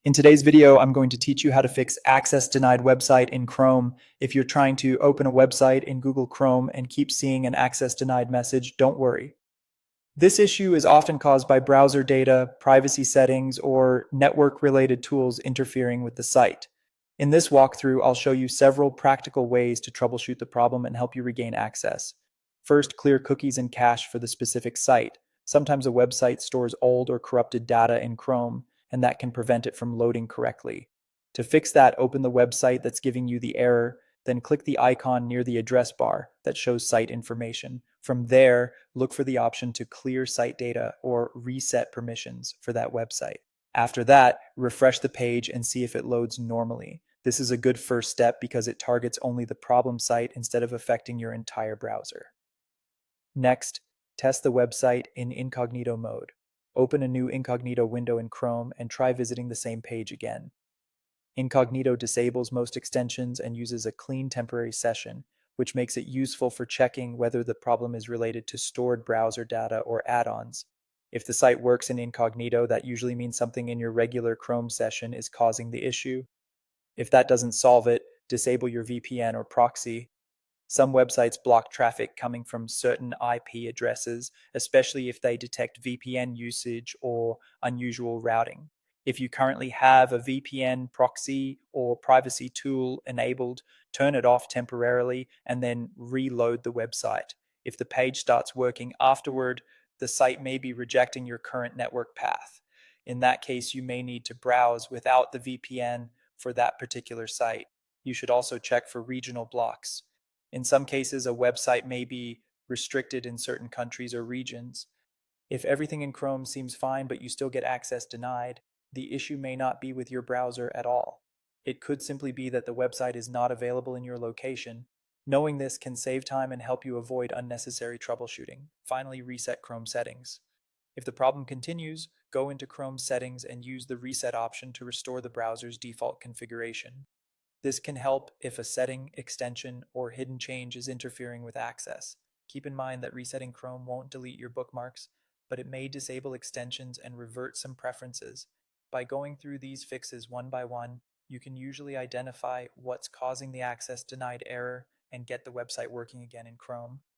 In today's video, I'm going to teach you how to fix access denied website in Chrome. If you're trying to open a website in Google Chrome and keep seeing an access denied message, don't worry. This issue is often caused by browser data, privacy settings, or network-related tools interfering with the site. In this walkthrough, I'll show you several practical ways to troubleshoot the problem and help you regain access. First, clear cookies and cache for the specific site. Sometimes a website stores old or corrupted data in Chrome, and that can prevent it from loading correctly. To fix that, open the website that's giving you the error, then click the icon near the address bar that shows site information. From there, look for the option to clear site data or reset permissions for that website. After that, refresh the page and see if it loads normally. This is a good first step because it targets only the problem site instead of affecting your entire browser. Next, test the website in incognito mode. Open a new incognito window in Chrome and try visiting the same page again. Incognito disables most extensions and uses a clean temporary session, which makes it useful for checking whether the problem is related to stored browser data or add-ons. If the site works in incognito, that usually means something in your regular Chrome session is causing the issue. If that doesn't solve it, disable your VPN or proxy. Some websites block traffic coming from certain IP addresses, especially if they detect VPN usage or unusual routing. If you currently have a VPN proxy or privacy tool enabled, turn it off temporarily and then reload the website. If the page starts working afterward, the site may be rejecting your current network path. In that case, you may need to browse without the VPN for that particular site. You should also check for regional blocks. In some cases, a website may be restricted in certain countries or regions. If everything in Chrome seems fine but you still get access denied, the issue may not be with your browser at all. It could simply be that the website is not available in your location. Knowing this can save time and help you avoid unnecessary troubleshooting. Finally, reset Chrome settings. If the problem continues, go into Chrome settings and use the reset option to restore the browser's default configuration. This can help if a setting, extension, or hidden change is interfering with access. Keep in mind that resetting Chrome won't delete your bookmarks, but it may disable extensions and revert some preferences. By going through these fixes one by one, you can usually identify what's causing the access denied error and get the website working again in Chrome.